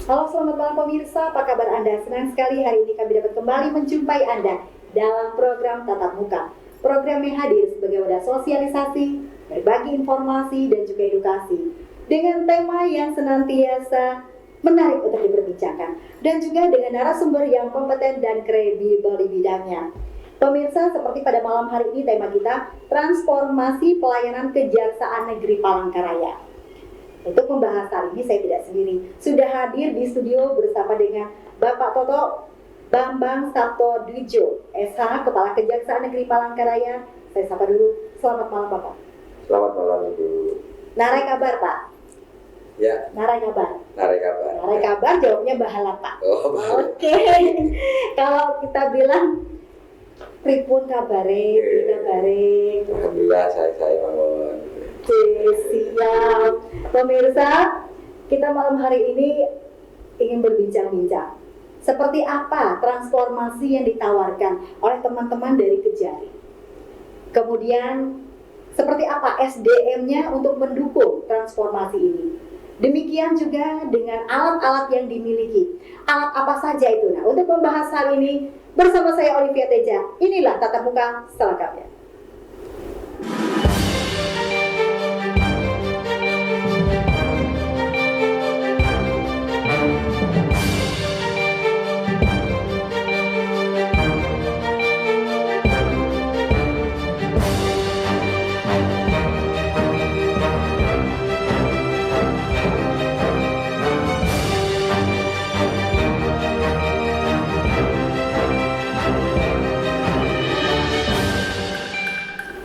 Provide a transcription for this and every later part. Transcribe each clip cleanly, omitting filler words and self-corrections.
Halo, selamat malam pemirsa, apa kabar Anda? Senang sekali hari ini kami dapat kembali menjumpai Anda dalam program Tatap Muka. Program yang hadir sebagai wadah sosialisasi, berbagi informasi dan juga edukasi dengan tema yang senantiasa menarik untuk diperbincangkan dan juga dengan narasumber yang kompeten dan kredibel di bidangnya. Pemirsa, seperti pada malam hari ini tema kita transformasi pelayanan Kejaksaan Negeri Palangkaraya. Untuk membahas hal ini saya tidak sendiri. Sudah hadir di studio bersama dengan Bapak Toto Bambang Sabto Dwijo, SH, Kepala Kejaksaan Negeri Palangkaraya. Saya sapa dulu. Selamat malam Bapak. Selamat malam Ibu. Narai kabar Pak? Ya. Narai kabar. Narai kabar. Narai kabar jawabnya bahala Pak. Oh, bahala. Oke. Kalau kita bilang pripun kabare, kabare. Alhamdulillah saya mawon. Siap. Pemirsa, kita malam hari ini ingin berbincang-bincang seperti apa transformasi yang ditawarkan oleh teman-teman dari Kejari. Kemudian seperti apa SDM-nya untuk mendukung transformasi ini. Demikian juga dengan alat-alat yang dimiliki. Alat apa saja itu? Nah, untuk membahas hal ini bersama saya Olivia Teja. Inilah Tatap Muka selengkapnya.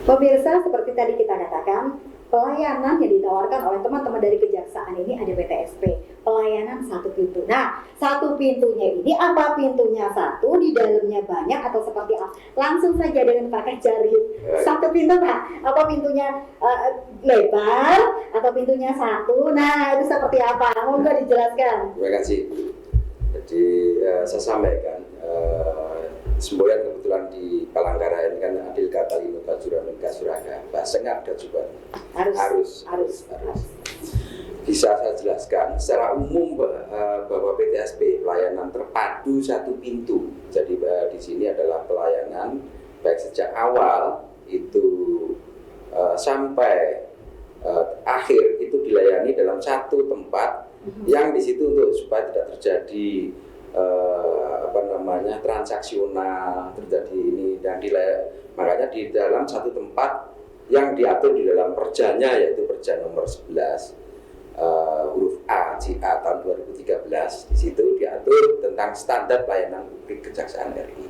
Pemirsa, seperti tadi kita katakan, pelayanan yang ditawarkan oleh teman-teman dari Kejaksaan ini ada PTSP, pelayanan satu pintu. Nah, satu pintunya ini apa pintunya satu, di dalamnya banyak atau seperti apa? Langsung saja dengan pakai jari. Satu pintu Pak, apa pintunya lebar atau pintunya satu? Nah, itu seperti apa? Monggo dijelaskan. Terima kasih. Jadi saya sampaikan semboyan kebetulan di Palangkaraya ini kan adil kata lino bajuran kasuraga bahasanya ada juga harus. Bisa saya jelaskan secara umum bahwa PTSP pelayanan terpadu satu pintu. Jadi di sini adalah pelayanan baik sejak awal itu sampai akhir itu dilayani dalam satu tempat yang di situ untuk supaya tidak terjadi transaksional terjadi ini dan makanya di dalam satu tempat yang diatur di dalam perjanya yaitu perja nomor 11 huruf A JA tahun 2013 di situ diatur tentang standar pelayanan publik Kejaksaan RI.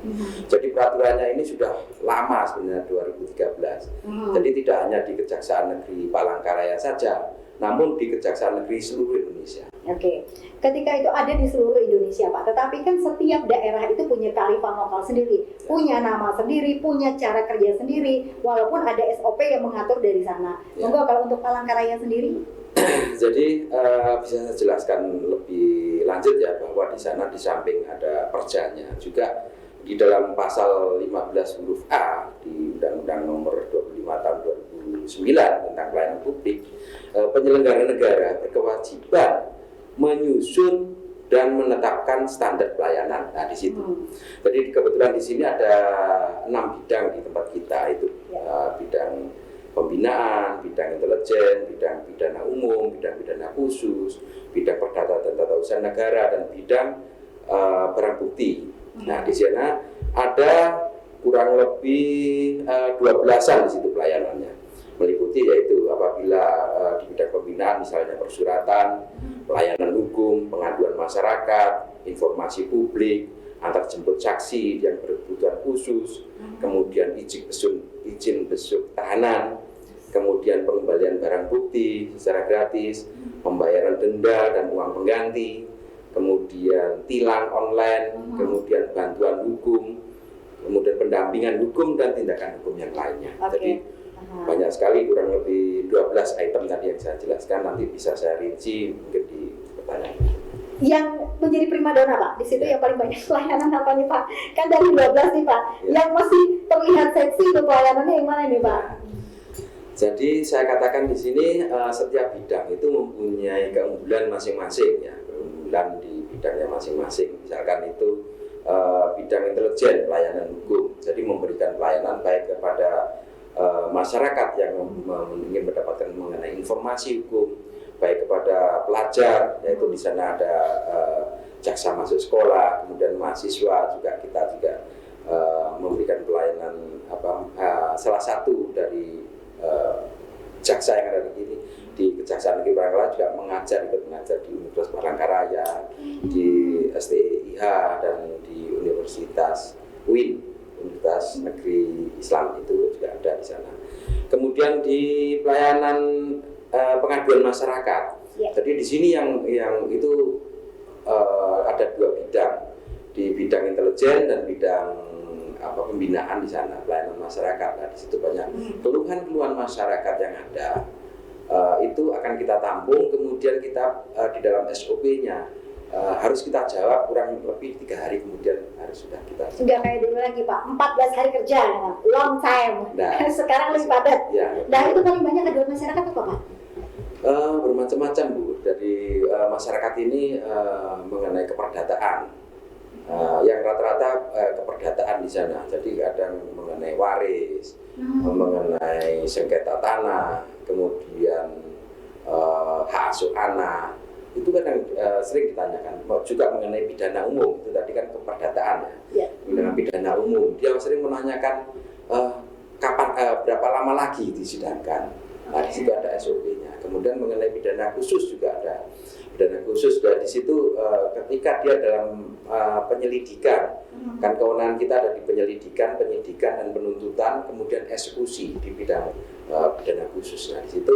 Jadi peraturannya ini sudah lama sebenarnya 2013. Jadi tidak hanya di Kejaksaan Negeri Palangkaraya saja, namun di Kejaksaan Negeri seluruh Indonesia. Oke, ketika itu ada di seluruh Indonesia Pak, tetapi kan setiap daerah itu punya kearifan lokal sendiri, punya nama sendiri, punya cara kerja sendiri, walaupun ada SOP yang mengatur dari sana. Monggo kalau untuk Palangkaraya sendiri. Jadi bisa saya jelaskan lebih lanjut ya bahwa di sana di samping ada perjanya juga di dalam pasal 15 huruf A di Undang-Undang Nomor 25 tahun 2009 tentang pelayanan publik, penyelenggara negara berkewajiban menyusun dan menetapkan standar pelayanan. Nah di situ. Jadi kebetulan di sini ada 6 bidang di tempat kita itu bidang pembinaan, bidang intelijen, bidang pidana umum, bidang pidana khusus, bidang perdata dan tata usaha negara dan bidang barang bukti. Nah di sana ada kurang lebih 12-an di situ pelayanannya. Meliputi yaitu apabila di bidang pembinaan misalnya persuratan, pelayanan hukum, pengaduan masyarakat, informasi publik, antar jemput saksi yang berkebutuhan khusus, kemudian izin besuk tahanan, kemudian pengembalian barang bukti secara gratis, pembayaran denda dan uang pengganti, kemudian tilang online, kemudian bantuan hukum, kemudian pendampingan hukum dan tindakan hukum yang lainnya. Jadi banyak sekali, kurang lebih 12 item tadi yang saya jelaskan, nanti bisa saya rinci mungkin di pertanyaan. Yang menjadi primadona Pak, di situ yang paling banyak pelayanan apa nih Pak? Kan dari 12 nih Pak, yang masih terlihat seksi itu pelayanannya yang mana nih Pak? Jadi saya katakan di sini setiap bidang itu mempunyai keunggulan masing-masing ya. Keunggulan di bidangnya masing-masing. Misalkan itu bidang intelijen, pelayanan hukum, jadi memberikan pelayanan baik kepada masyarakat yang ingin mendapatkan mengenai informasi hukum, baik kepada pelajar, yaitu di sana ada jaksa masuk sekolah, kemudian mahasiswa juga kita juga memberikan pelayanan salah satu dari jaksa yang ada di Kejaksaan Negeri Palangkaraya juga ikut mengajar di Universitas Palangkaraya, di STIH dan di Universitas UIN, Universitas Negeri Islam itu juga ada di sana. Kemudian di pelayanan pengaduan masyarakat. Jadi di sini yang itu ada 2 bidang, di bidang intelijen dan bidang pembinaan di sana, pelayanan masyarakat. Nah, di situ banyak keluhan-keluhan masyarakat yang ada. Itu akan kita tampung, kemudian kita di dalam SOP-nya harus kita jawab kurang lebih 3 hari kemudian harus sudah kita. Enggak kayak dulu lagi Pak, 14 hari kerja, long time. Nah, sekarang lebih padat. Ya. Nah itu paling banyak aduan masyarakat apa Pak? Bermacam-macam Bu. Dari masyarakat ini mengenai keperdataan. Yang rata-rata keperdataan di sana. Jadi kadang mengenai waris, mengenai sengketa tanah, kemudian hak asuh anak, itu kan yang sering ditanyakan. Juga mengenai pidana umum, itu tadi kan keperdataan ya. Dengan pidana umum, dia sering menanyakan kapan berapa lama lagi disidangkan. Nah, di situ ada SOP-nya. Kemudian mengenai pidana khusus juga ada. Pidana khusus di situ ketika dia dalam penyelidikan, kan kewenangan kita ada di penyelidikan, penyidikan dan penuntutan, kemudian eksekusi di bidang pidana khusus. Nah, di situ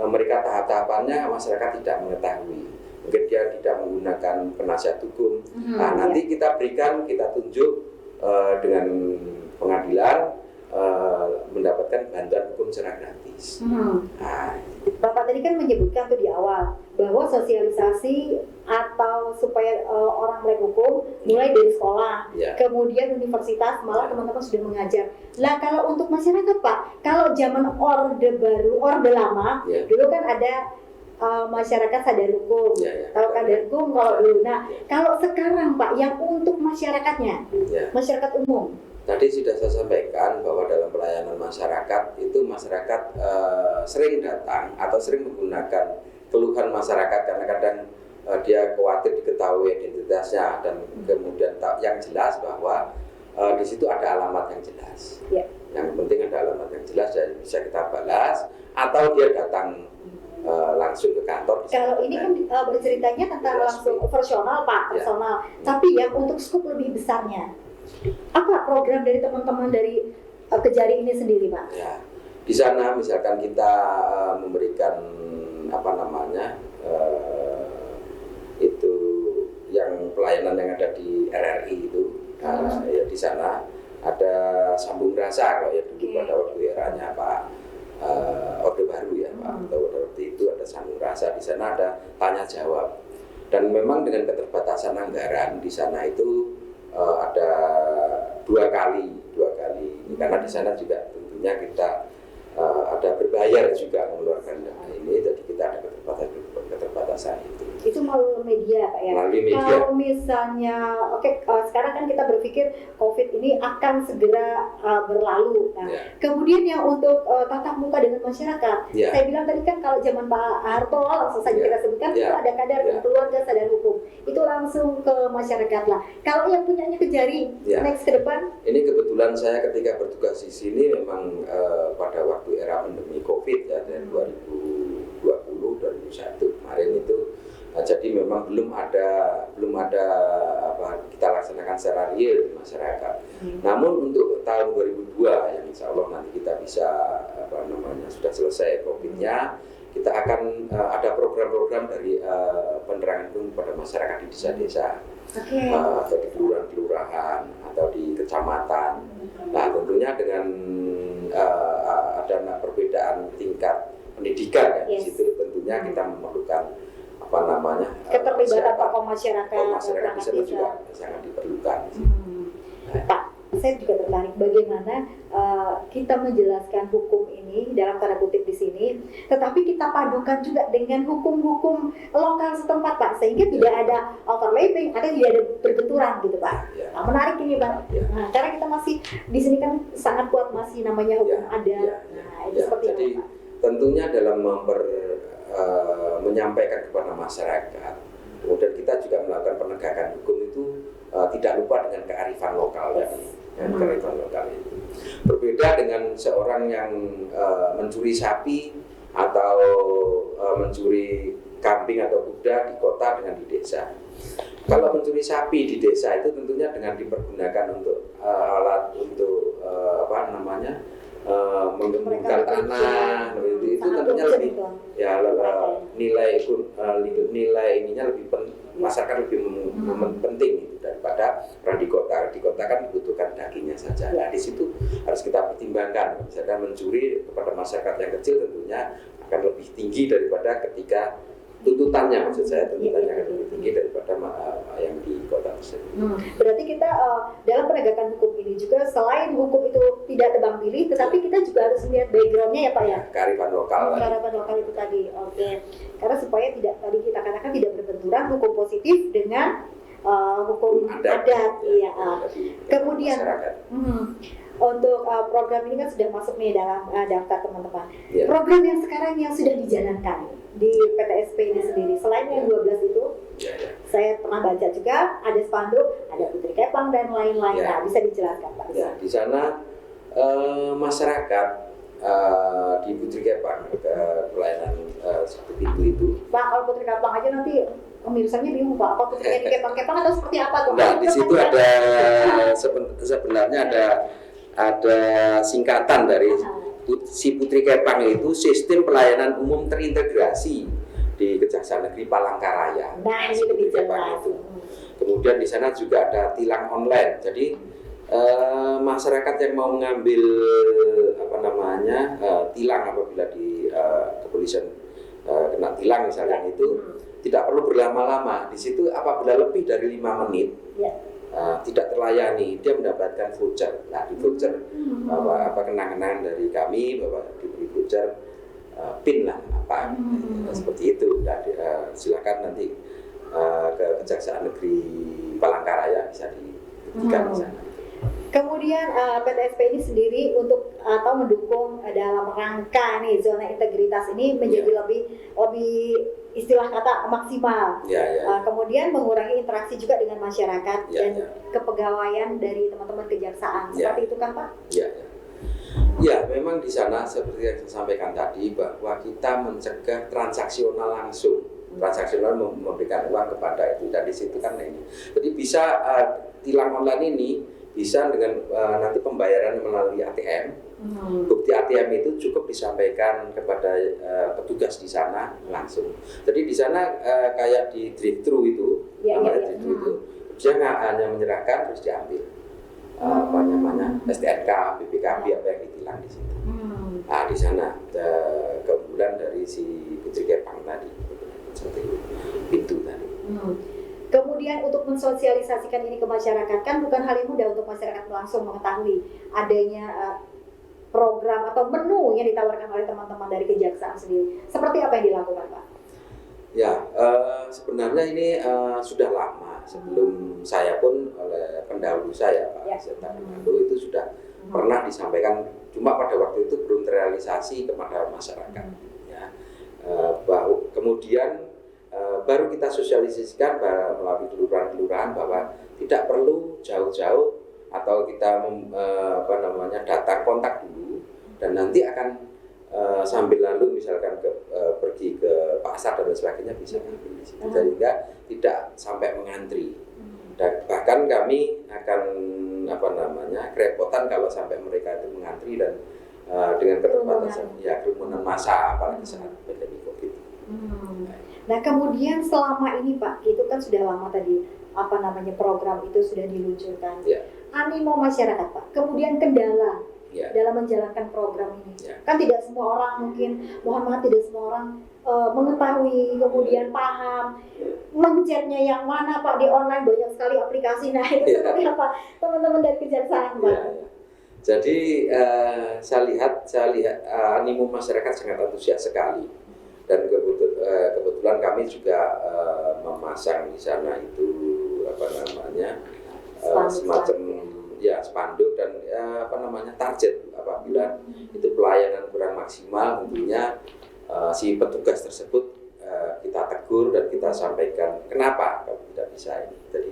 mereka tahap-tahapannya masyarakat tidak mengetahui. Mungkin dia tidak menggunakan penasihat hukum. Nah, nanti kita berikan, kita tunjuk dengan pengadilan mendapatkan bantuan hukum secara gratis. Nah, Bapak tadi kan menyebutkan tuh di awal bahwa sosialisasi atau supaya orang melek hukum mulai dari sekolah, kemudian universitas, malah teman-teman sudah mengajar. Nah kalau untuk masyarakat Pak, kalau zaman orde baru, orde lama, dulu kan ada masyarakat sadar hukum, tahu sadar hukum kalau dulu. Nah kalau sekarang Pak, yang untuk masyarakatnya, masyarakat umum. Tadi sudah saya sampaikan bahwa dalam pelayanan masyarakat itu masyarakat sering datang atau sering menggunakan keluhan masyarakat karena kadang dia khawatir diketahui identitasnya dan kemudian yang jelas bahwa di situ ada alamat yang jelas. Yang penting ada alamat yang jelas dan bisa kita balas atau dia datang langsung ke kantor. Kalau ini kan berceritanya tentang langsung personal Pak, personal. Tapi yang untuk skup lebih besarnya. Apa program dari teman-teman dari Kejari ini sendiri, Pak? Ya, di sana misalkan kita memberikan itu yang pelayanan yang ada di RRI itu, ya di sana ada sambung rasa kalau ya dulu pada waktu eranya Pak Orde Baru ya Pak, atau waktu itu ada sambung rasa, di sana ada tanya jawab dan memang dengan keterbatasan anggaran di sana itu ada dua kali karena di sana juga tentunya kita ada berbayar juga mengeluarkan dana ini, jadi kita ada keterbatasan itu melalui media Pak ya. Kalau misalnya sekarang kan kita berpikir COVID ini akan segera berlalu. Nah, kemudian yang untuk tatap muka dengan masyarakat, saya bilang tadi kan kalau zaman Pak Harto langsung saja kita sebutkan itu ada kadar keluarga sadar hukum, itu langsung ke masyarakat lah. Kalau yang punyanya Kejari next ke depan, ini kebetulan saya ketika bertugas di sini memang pada waktu era pandemi COVID ya dari 2020-2021 kemarin itu, jadi memang belum ada kita laksanakan secara real di masyarakat. Namun untuk tahun 2002 yang insya Allah nanti kita bisa sudah selesai COVID-nya, kita akan ada program-program dari penerangan hukum kepada masyarakat di desa-desa, atau di kelurahan atau di kecamatan. Nah tentunya dengan ada perbedaan tingkat pendidikan ya, di situ tentunya kita memerlukan keterlibatan tokoh masyarakat di sana juga sangat diperlukan. Pak, saya juga tertarik bagaimana kita menjelaskan hukum ini dalam tanda kutip di sini, tetapi kita padukan juga dengan hukum-hukum lokal setempat Pak, sehingga tidak ada overlapping, atau tidak ada berbenturan gitu Pak. Nah, menarik ini Pak. Nah, karena kita masih di sini kan sangat kuat masih namanya hukum adat. Nah, itu seperti jadi apa Pak? tentunya dalam menyampaikan kepada masyarakat, kemudian kita juga melakukan penegakan hukum itu tidak lupa dengan kearifan lokal tadi. Kearifan lokal itu berbeda dengan seorang yang mencuri sapi atau mencuri kambing atau kuda di kota dengan di desa. Kalau mencuri sapi di desa itu tentunya dengan dipergunakan untuk alat untuk menggembungkan tanah, itu tentunya lebih nilai ininya lebih masyarakat lebih penting itu daripada orang di kota. Di kota kan dibutuhkan dagingnya saja. Nah, di situ harus kita pertimbangkan. Misalkan mencuri kepada masyarakat yang kecil tentunya akan lebih tinggi daripada ketika tuntutannya, maksud saya tuntutannya akan lebih tinggi daripada yang di kota tersebut. Berarti kita dalam penegakan hukum ini juga selain hukum itu tidak tebang pilih, tetapi kita juga harus melihat backgroundnya ya Pak ya. Kearifan lokal. Kearifan lokal itu tadi, oke. Karena supaya tidak tadi kita katakan tidak berbenturan hukum positif dengan hukum adat. Iya. Kemudian untuk program ini kan sudah masuk nih dalam daftar teman-teman. Program yang sekarang yang sudah dijalankan di PTSP ini sendiri, selain yang 12 itu, saya pernah baca juga ada spanduk, ada Putri Kepang dan lain-lain. Nah, bisa dijelaskan Pak? Ya, di sana masyarakat di Putri Kepang pelayanan satu pintu itu. Pak, kalau Putri Kepang aja nanti pemirsanya bingung Pak, apa Putri Kepang-Kepang atau seperti apa tuh? Nah, di situ ada sebenarnya ada singkatan dari si Putri Kepang itu sistem pelayanan umum terintegrasi di Kejaksaan Negeri Palangkaraya. Nah, ini lebih jelas. Kemudian di sana juga ada tilang online. Jadi masyarakat yang mau mengambil tilang apabila di kepolisian kena tilang misalnya itu tidak perlu berlama-lama. Di situ apabila lebih dari 5 menit tidak terlayani, dia mendapatkan voucher. Nah, di voucher kenang-kenangan dari kami bahwa diberi voucher PIN lah seperti itu. Nah, silakan nanti ke Kejaksaan Negeri Palangkaraya bisa dibuktikan di sana. Kemudian PTSP ini sendiri untuk atau mendukung dalam rangka nih zona integritas ini menjadi lebih istilah kata maksimal. Kemudian mengurangi interaksi juga dengan masyarakat dan kepegawaian dari teman-teman kejaksaan. Seperti itu kan Pak? Ya, memang di sana seperti yang saya sampaikan tadi bahwa kita mencegah transaksional langsung. Transaksional memberikan uang kepada itu, dan di situ kan ini. Jadi bisa tilang online ini bisa dengan nanti pembayaran melalui ATM. Bukti ATM itu cukup disampaikan kepada petugas di sana langsung. Jadi di sana kayak di drive-thru itu, dia nggak hanya menyerahkan terus diambil STNK, BPKB apa yang ditilang di situ. Nah, di sana keunggulan dari si Putri Kepang tadi seperti pintu tadi. Kemudian untuk mensosialisasikan ini ke masyarakat kan bukan hal yang mudah untuk masyarakat langsung mengetahui adanya program atau menu yang ditawarkan oleh teman-teman dari kejaksaan sendiri. Seperti apa yang dilakukan Pak? Ya, sebenarnya ini sudah lama sebelum saya pun oleh pendahulu saya Pak Seta Fernando itu sudah pernah disampaikan, cuma pada waktu itu belum terrealisasi kepada masyarakat. Kemudian baru kita sosialisasikan melalui kelurahan-kelurahan bahwa tidak perlu jauh-jauh atau kita datang kontak dulu dan nanti akan sambil lalu misalkan pergi ke pasar dan sebagainya bisa ambil di situ, sehingga tidak sampai mengantri. Dan bahkan kami akan kerepotan kalau sampai mereka itu mengantri dan dengan keterbatasan kerumunan massa apalagi saat pandemi Covid. Nah, kemudian selama ini Pak, itu kan sudah lama tadi program itu sudah diluncurkan. Animo masyarakat Pak, kemudian kendala dalam menjalankan program ini. Kan tidak semua orang mohon maaf tidak semua orang mengetahui, kemudian paham mencetnya yang mana Pak, di online banyak sekali aplikasi. Nah, itu seperti apa teman-teman dari kejaksaan Pak? Jadi saya lihat animo masyarakat sangat antusias sekali, dan kebetulan kami juga memasang di sana itu apa namanya semacam ya spanduk dan target apabila itu pelayanan kurang maksimal, tentunya si petugas tersebut kita tegur dan kita sampaikan kenapa kalau tidak bisa ini. Jadi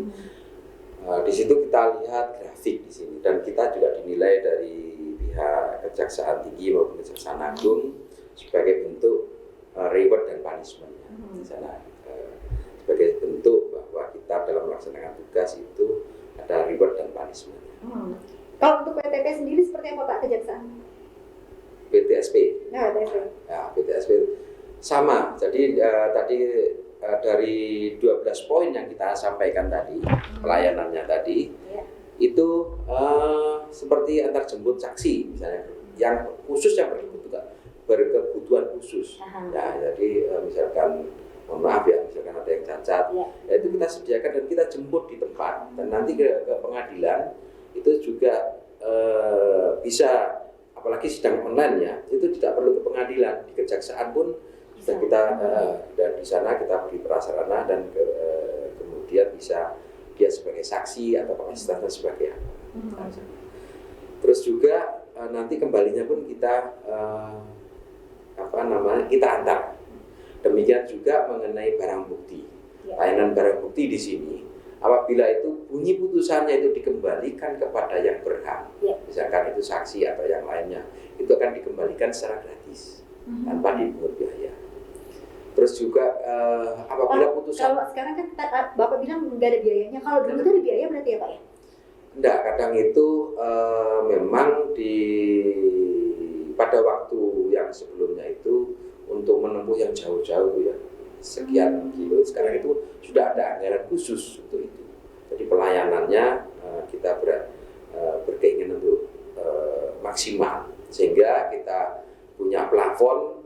di situ kita lihat grafik di sini, dan kita juga dinilai dari pihak Kejaksaan Tinggi maupun Kejaksaan Agung sebagai bentuk reward dan punishment di sana, sebagai bentuk bahwa kita dalam melaksanakan tugas itu ada reward dan punishment. Kalau untuk PTP sendiri seperti apa Pak Kejaksaan? PTSP. Nah, PTSP. Ya, PTSP sama. Jadi tadi dari 12 poin yang kita sampaikan tadi, pelayanannya tadi, itu seperti antar jemput saksi misalnya, yang khusus yang berkebutuhan khusus. Ya, jadi misalkan mohon maaf ya, misalkan ada yang cacat, ya itu kita sediakan dan kita jemput di tempat, dan nanti ke pengadilan itu juga bisa, apalagi sidang online ya, itu tidak perlu ke pengadilan, di kejaksaan pun bisa kita dan di sana kita beri prasarana, dan kemudian bisa dia sebagai saksi atau kapasitasnya sebagai apa. Terus juga nanti kembalinya pun kita kita antar. Demikian juga mengenai barang bukti. Layanan barang bukti di sini, apabila itu bunyi putusannya itu dikembalikan kepada yang berhak, misalkan itu saksi atau yang lainnya, itu akan dikembalikan secara gratis tanpa dipungut biaya. Terus juga apabila putusan, kalau sekarang kan Bapak bilang nggak ada biayanya, kalau dulu itu ada biaya berarti ya Pak ya? Enggak, kadang itu memang pada waktu yang sebelumnya itu untuk menempuh yang jauh-jauh ya, sekian kilo, sekarang itu sudah ada anggaran khusus untuk itu. Jadi pelayanannya kita berkeinginan untuk maksimal, sehingga kita punya plafon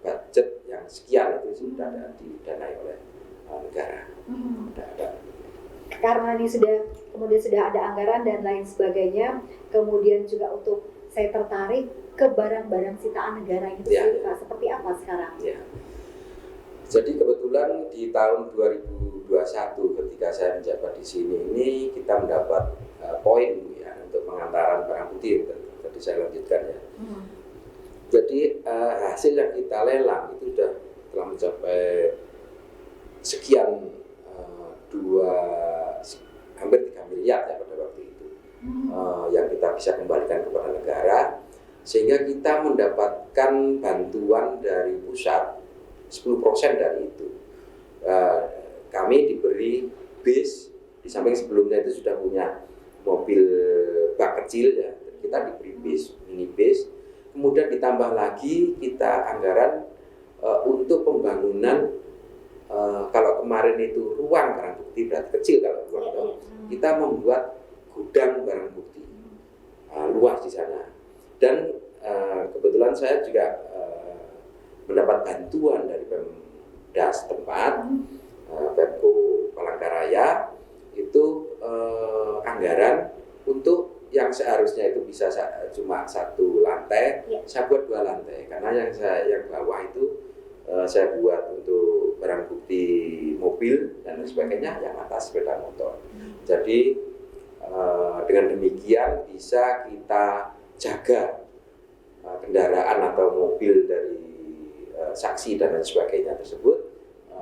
budget yang sekian, itu sudah didanai oleh negara. Karena ini kemudian sudah ada anggaran dan lain sebagainya, kemudian juga untuk saya tertarik ke barang-barang sitaan negara itu sendiri Pak, seperti apa sekarang? Ya. Jadi kebetulan di tahun 2021 ketika saya menjabat di sini ini, kita mendapat poin ya untuk pengantaran barang bukti, tadi saya lanjutkan ya. Jadi hasil yang kita lelang itu sudah telah mencapai sekian hampir 3 miliar ya pada waktu itu, yang kita bisa kembalikan kepada negara, sehingga kita mendapatkan bantuan dari pusat 10% dari itu. Kami diberi bis, di samping sebelumnya itu sudah punya mobil bak kecil ya, kita diberi bis, mini bis. Kemudian ditambah lagi kita anggaran untuk pembangunan, kalau kemarin itu ruang barang bukti berarti kecil, kalau ruang itu kita membuat gudang barang bukti luas di sana. Dan kebetulan saya juga mendapat bantuan dari Pemda setempat, Pemko Palangkaraya, itu anggaran untuk yang seharusnya itu bisa cuma 1 lantai, saya buat 2 lantai, karena yang bawah itu saya buat untuk barang bukti mobil dan sebagainya, yang atas sepeda motor. Jadi dengan demikian bisa kita jaga kendaraan atau mobil dari saksi dan lain sebagainya tersebut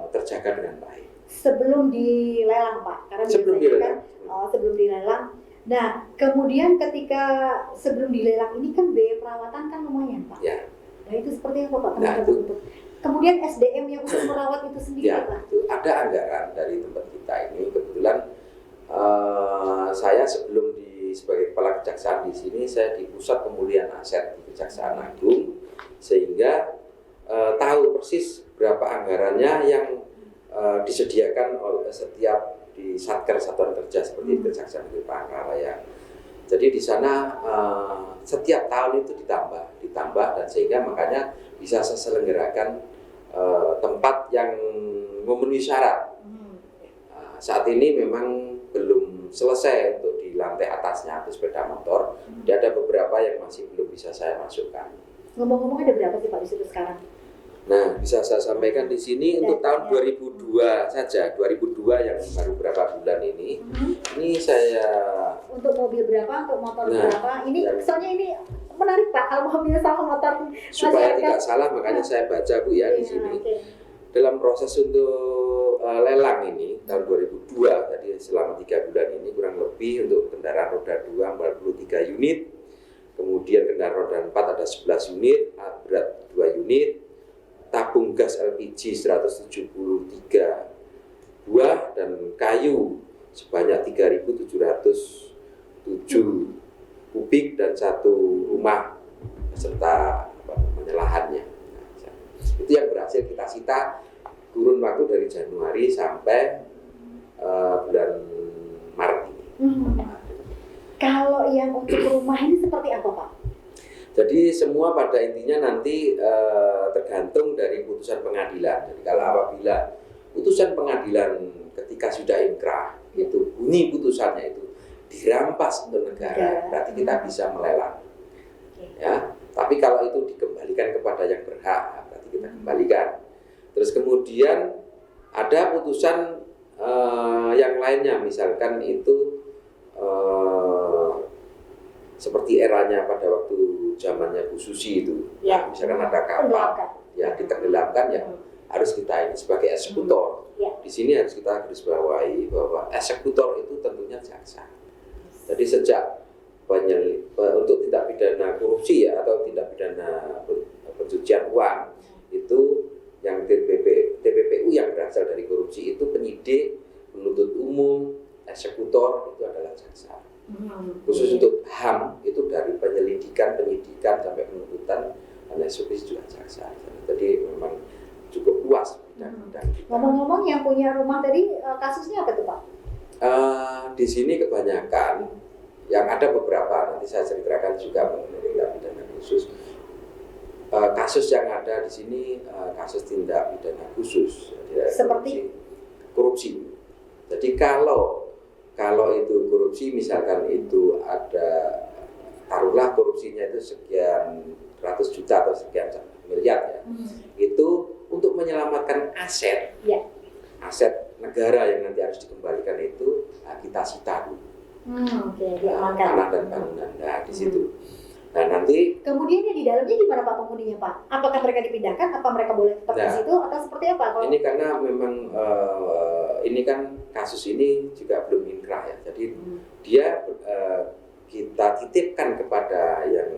terjaga dengan baik. Sebelum dilelang Pak, karena sebelum dilelang. Sebelum dilelang. Nah, kemudian ketika sebelum dilelang ini kan biaya perawatan kan lumayan Pak. Ya. Nah itu seperti apa Pak? Kemudian SDM yang untuk merawat itu sendiri Pak? Itu ada anggaran dari tempat kita ini. Kebetulan saya sebelum sebagai kepala kejaksaan di sini, saya di pusat pemulihan aset di Kejaksaan Agung, sehingga tahu persis berapa anggarannya yang disediakan oleh setiap di Satker Satuan Kerja seperti Kejaksaan Negeri Palangkaraya. Jadi di sana setiap tahun itu ditambah dan sehingga makanya bisa selenggarakan tempat yang memenuhi syarat. Saat ini memang belum selesai untuk di lantai atasnya itu sepeda motor. Dan ada beberapa yang masih belum bisa saya masukkan. Ngomong-ngomong ada berapa sih Pak di situ sekarang? Nah, bisa saya sampaikan di sini untuk tahun 2002 saja, 2002 yang baru berapa bulan ini. Ini saya untuk mobil berapa, untuk motor Nah, berapa? Ini soalnya ini menarik Pak, kalau mobil sama motor supaya masyarakat. tidak salah makanya saya baca Bu ya di Iya, sini. oke. Dalam proses untuk lelang ini tahun 2002, tadi selama 3 bulan ini kurang lebih untuk kendaraan roda 2 43 unit, kemudian kendaraan roda 4 ada 11 unit, alat berat 2 unit, tabung gas LPG 173 buah, dan kayu sebanyak 3.707 kubik dan 1 rumah beserta lahannya. Itu yang berhasil kita sita kurun waktu dari Januari sampai bulan Maret ini. Kalau yang untuk rumah ini seperti apa Pak? Jadi semua pada intinya nanti tergantung dari putusan pengadilan. Jadi kalau apabila putusan pengadilan ketika sudah inkrah itu bunyi putusannya itu dirampas untuk negara, berarti kita bisa melelang. Ya, tapi kalau itu dikembalikan kepada yang berhak, berarti kita kembalikan. Terus kemudian ada putusan yang lainnya, misalkan itu seperti eranya pada waktu zamannya Bu Susi itu, ya. Misalkan ada kapal ya ditenggelamkan, ya harus kita ini sebagai eksekutor. Ya. Di sini harus kita garis bawahi bahwa eksekutor itu tentunya jaksa. Jadi sejak untuk tindak pidana korupsi ya atau tindak pidana pencucian uang itu yang TPPU yang berasal dari korupsi itu penyidik, penuntut umum, eksekutor itu adalah jaksa. Khusus untuk HAM itu dari penyelidikan, penyidikan sampai penuntutan dan eksekusi juga jaksa. Jadi memang cukup luas bidang-bidang. Ngomong-ngomong yang punya rumah tadi kasusnya apa tuh Pak? Di sini kebanyakan yang ada beberapa, nanti saya ceritakan juga mengenai tindak pidana khusus. Kasus yang ada di sini kasus tindak pidana khusus seperti korupsi. Jadi kalau itu korupsi, misalkan itu ada, taruhlah korupsinya itu sekian ratus juta atau sekian miliar ya, itu untuk menyelamatkan aset, aset negara yang nanti harus dikembalikan itu kita sita dulu. Tanah dan bangunan, nah di situ. Nah nanti kemudian yang di dalamnya gimana Pak penghuninya Pak? Apakah mereka dipindahkan? Apa mereka boleh tetap di situ atau seperti apa? Ini karena memang ini kan kasus ini juga belum inkrah ya. Jadi dia kita titipkan kepada yang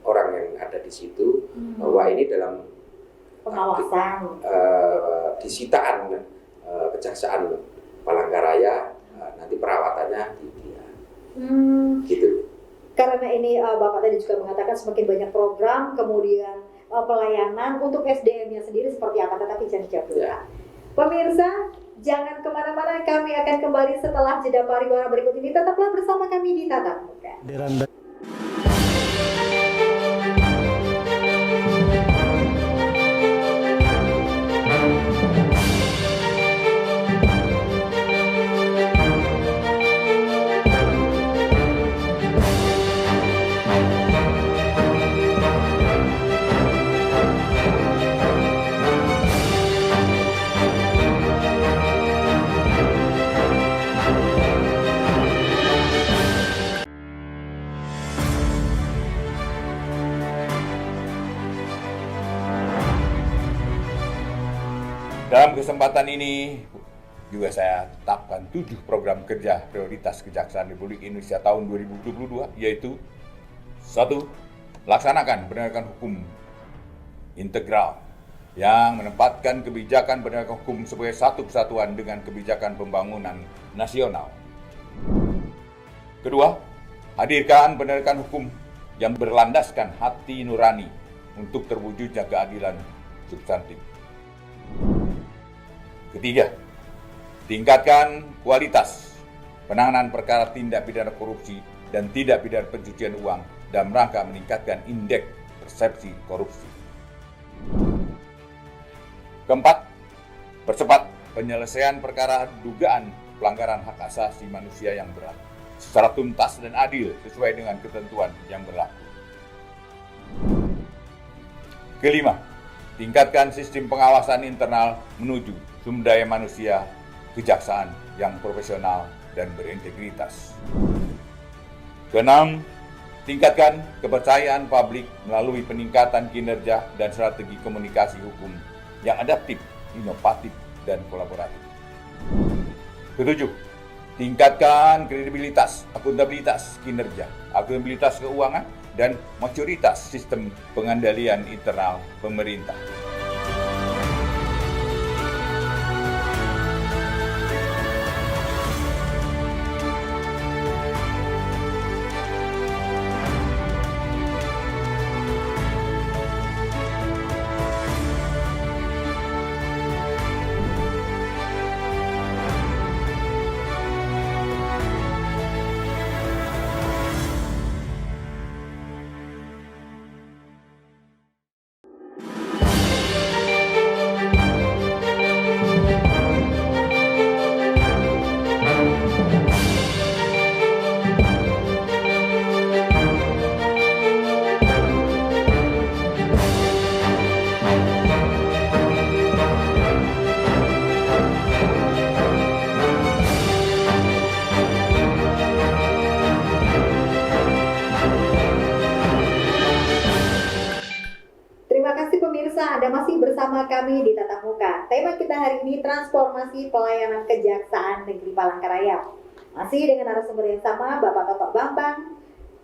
orang yang ada di situ bahwa ini dalam pengawasan disitaan Kejaksaan Palangkaraya, nanti perawatannya di dia. Gitu. Karena ini Bapak tadi juga mengatakan semakin banyak program, kemudian pelayanan untuk SDM-nya sendiri seperti apa, tetapi jangan dijawab dulu. Pemirsa, jangan kemana-mana, kami akan kembali setelah jeda pariwara berikut ini. Tetaplah bersama kami di Tatap Muka. Dalam kesempatan ini juga saya tetapkan 7 program kerja prioritas Kejaksaan Republik Indonesia tahun 2022, yaitu 1. Laksanakan penegakan hukum integral yang menempatkan kebijakan penegakan hukum sebagai satu kesatuan dengan kebijakan pembangunan nasional. 2. Hadirkan penegakan hukum yang berlandaskan hati nurani untuk terwujudnya keadilan substantif. 3. Tingkatkan kualitas penanganan perkara tindak pidana korupsi dan tindak pidana pencucian uang dalam rangka meningkatkan indeks persepsi korupsi. 4. Percepat penyelesaian perkara dugaan pelanggaran hak asasi manusia yang berat secara tuntas dan adil sesuai dengan ketentuan yang berlaku. Kelima, tingkatkan sistem pengawasan internal menuju sumber daya manusia kejaksaan yang profesional dan berintegritas. Keenam, tingkatkan kepercayaan publik melalui peningkatan kinerja dan strategi komunikasi hukum yang adaptif, inovatif, dan kolaboratif. Ketujuh, tingkatkan kredibilitas, akuntabilitas kinerja, akuntabilitas keuangan, dan maturitas sistem pengendalian internal pemerintah. Anda masih bersama kami di Tatap Muka. Tema kita hari ini transformasi pelayanan Kejaksaan Negeri Palangkaraya. Masih dengan narasumber yang sama, Bapak Toto Bambang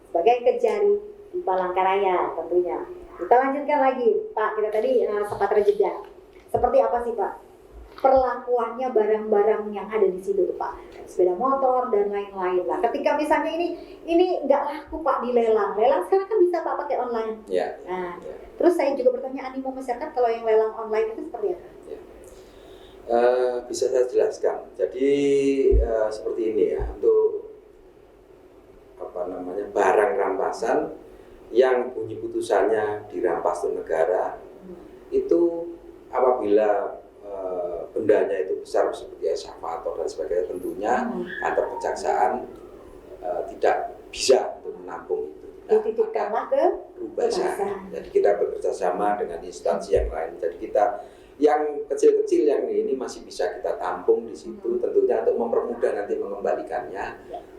sebagai Kejari di Palangkaraya tentunya. Kita lanjutkan lagi, Pak. Kita tadi sempat terjeda. Seperti apa sih, Pak, perlakuannya barang-barang yang ada di situ tuh, Pak? Sepeda motor dan lain-lain lah. Ketika misalnya ini nggak laku, Pak, di lelang sekarang kan bisa Pak pakai online. Ya. Nah, terus saya juga bertanya, animo masyarakat kalau yang lelang online itu seperti apa? Ya. Bisa saya jelaskan. Jadi seperti ini ya, untuk barang rampasan yang bunyi putusannya dirampas oleh negara, itu apabila bendanya itu besar seperti eskavator dan sebagainya, tentunya kantor kejaksaan tidak bisa untuk menampung itu. Dititipkanlah ke Rubasan. Jadi kita bekerja sama dengan instansi yang lain. Jadi kita yang kecil-kecil yang ini masih bisa kita tampung di situ. Tentunya untuk mempermudah nanti mengembalikannya,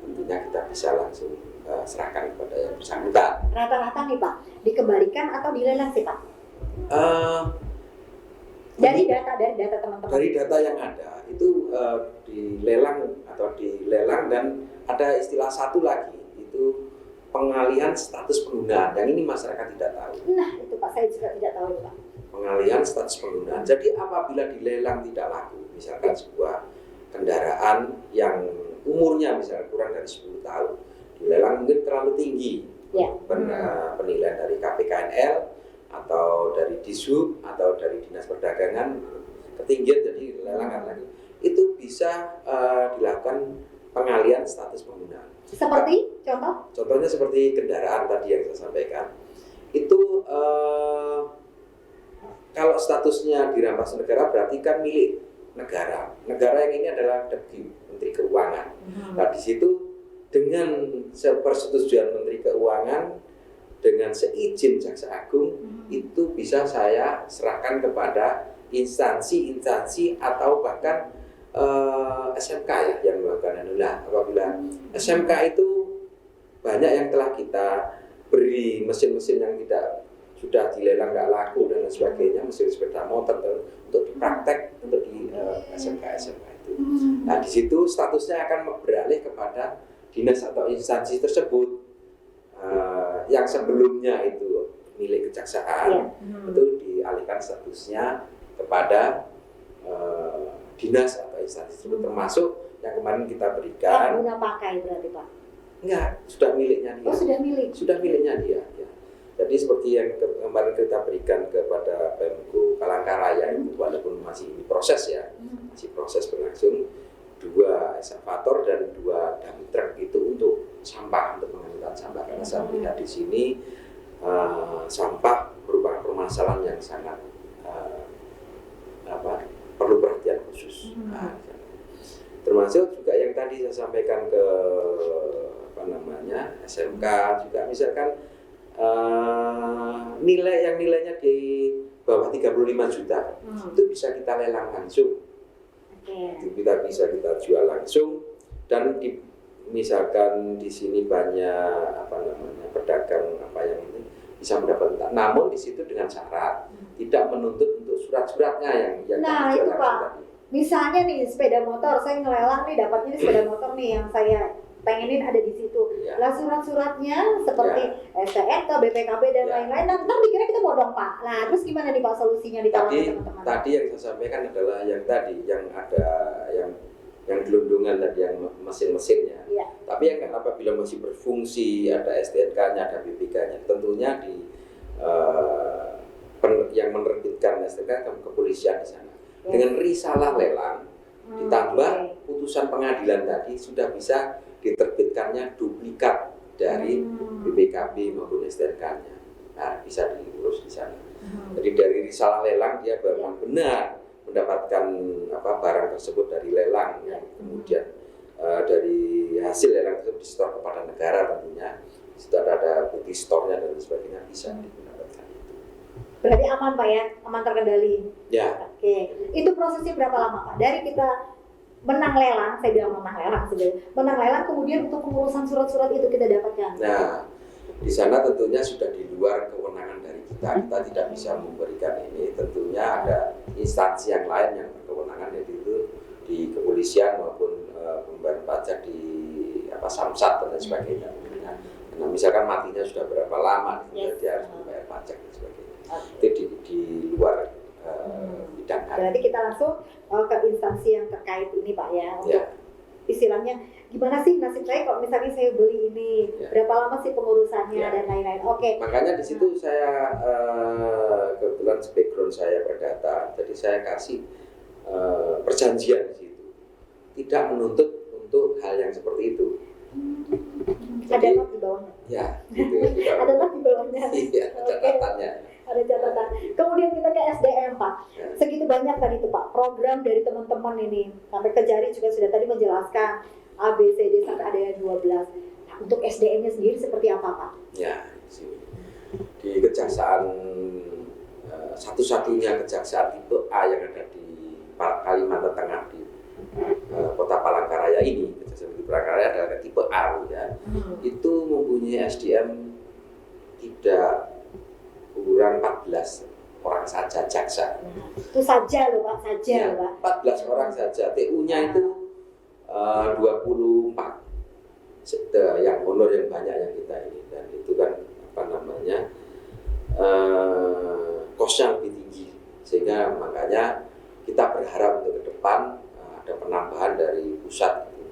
tentunya kita bisa langsung serahkan kepada yang bersangkutan. Rata-rata nih, Pak, dikembalikan atau dilelang sih, Pak? Dari data teman-teman. Dari data yang ada itu dilelang dan ada istilah satu lagi, itu pengalihan status penggunaan. Yang ini masyarakat tidak tahu. Nah, itu Pak, saya juga tidak tahu, Pak. Pengalihan status penggunaan. Jadi apabila dilelang tidak laku, misalkan sebuah kendaraan yang umurnya misalnya kurang dari 10 tahun, dilelang mungkin terlalu tinggi. Ya. Penilaian dari KPKNL atau dari Dishub atau dari Dinas Perdagangan ketinggian, jadi lelang lagi. Itu bisa dilakukan pengalihan status penggunaan. Seperti contoh? Contohnya seperti kendaraan tadi yang saya sampaikan. Itu kalau statusnya dirampas negara berarti kan milik negara. Negara yang ini adalah DPU, Menteri Keuangan. Nah, di situ dengan persetujuan Menteri Keuangan, dengan seizin Jaksa Agung, itu bisa saya serahkan kepada instansi atau bahkan SMK ya yang melakukan itulah. Apabila SMK itu banyak yang telah kita beri mesin-mesin yang tidak sudah dilelang nggak laku dan lain sebagainya, mesin sepeda motor untuk dipraktek untuk di SMK itu. Nah, di situ statusnya akan beralih kepada dinas atau instansi tersebut yang sebelumnya itu milik kejaksaan, itu dialihkan statusnya kepada dinas atau instansi tersebut, termasuk yang kemarin kita berikan. Guna pakai berarti, Pak? Enggak, sudah miliknya dia. Oh, sudah milik. Sudah miliknya dia. Ya. Jadi seperti yang kemarin kita berikan kepada Pemko Palangkaraya itu, walaupun masih di proses ya, masih proses berlangsung, 2 eskavator dan 2 dump truck itu untuk sampah, untuk mengangkut sampah. Karena saya melihat di sini sampah merupakan permasalahan yang sangat perlu perhatian khusus. Termasuk juga yang tadi saya sampaikan ke SMK juga misalkan nilainya di bawah 35 juta itu bisa kita lelang langsung. Itu kita jual langsung dan misalkan di sini banyak pedagang yang ini bisa mendapatkan. Namun di situ dengan syarat tidak menuntut untuk surat-suratnya yang nah itu Pak. Tadi. Misalnya nih sepeda motor saya ngelelang nih dapatnya sepeda motor nih yang saya pengenin ada di situ. Lah surat-suratnya seperti STNK, BPKB dan lain-lain. Nah, ntar dikira kita bodong Pak. Nah, terus gimana nih Pak solusinya di kalangan teman-teman? Tadi yang saya sampaikan adalah yang ada yang gelondongan tadi yang mesin-mesinnya. Ya. Tapi yang apabila masih berfungsi ada STNK-nya, ada BPK-nya, tentunya yang menerbitkan STNK kepolisian di sana. Dengan risalah lelang ditambah putusan pengadilan tadi sudah bisa diterbitkannya duplikat dari BPKB maupun STNK-nya. Nah, bisa diurus di sana. Jadi dari risalah lelang dia benar mendapatkan barang tersebut dari lelang, kemudian dari hasil lelang itu disetor kepada negara tentunya. Di situ ada bukti storenya dan sebagainya bisa digunakan. Berarti aman Pak ya, aman terkendali. Ya. Oke, itu prosesnya berapa lama Pak? Dari kita menang lelang, saya bilang menang lelang kemudian untuk pengurusan surat-surat itu kita dapatkan. Nah, di sana tentunya sudah di luar kewenangan dari kita tidak bisa memberikan ini. Tentunya ada instansi yang lain yang berkewenangan, yaitu di kepolisian maupun pembayar pajak di Samsat dan sebagainya. Nah, misalkan matinya sudah berapa lama, dia harus membayar pajak dan sebagainya. Itu di luar bidang. Berarti kita langsung ke instansi yang terkait ini Pak ya, untuk istilahnya gimana sih nasib saya kalau misalnya saya beli ini, berapa lama sih pengurusannya dan lain-lain. Oke. Makanya di situ saya kebetulan background saya perdata, jadi saya kasih perjanjian di situ, tidak menuntut untuk hal yang seperti itu. Ada not di bawahnya. Ya, gitu. Ada not di bawahnya. Iya, catatannya. Ada catatan. Kemudian kita ke SDM Pak. Segitu banyak tadi tuh Pak program dari teman-teman ini. Sampai ke Jari juga sudah tadi menjelaskan ABCD sampai ada yang 12. Nah, untuk SDM-nya sendiri seperti apa Pak? Ya, di kejaksaan satu-satunya kejaksaan tipe A yang ada di Kalimantan Tengah di Kota Palangkaraya ini, kejaksaan tipe Palangkaraya adalah tipe A ya. Itu mempunyai SDM tidak kurang 14 orang saja jaksa. Itu saja loh Pak, saja loh Pak. 14 orang saja. TU-nya itu 24. Yang honor yang banyak yang kita ini, dan itu kan kosnya lebih tinggi, sehingga makanya kita berharap untuk ke depan ada penambahan dari pusat itu.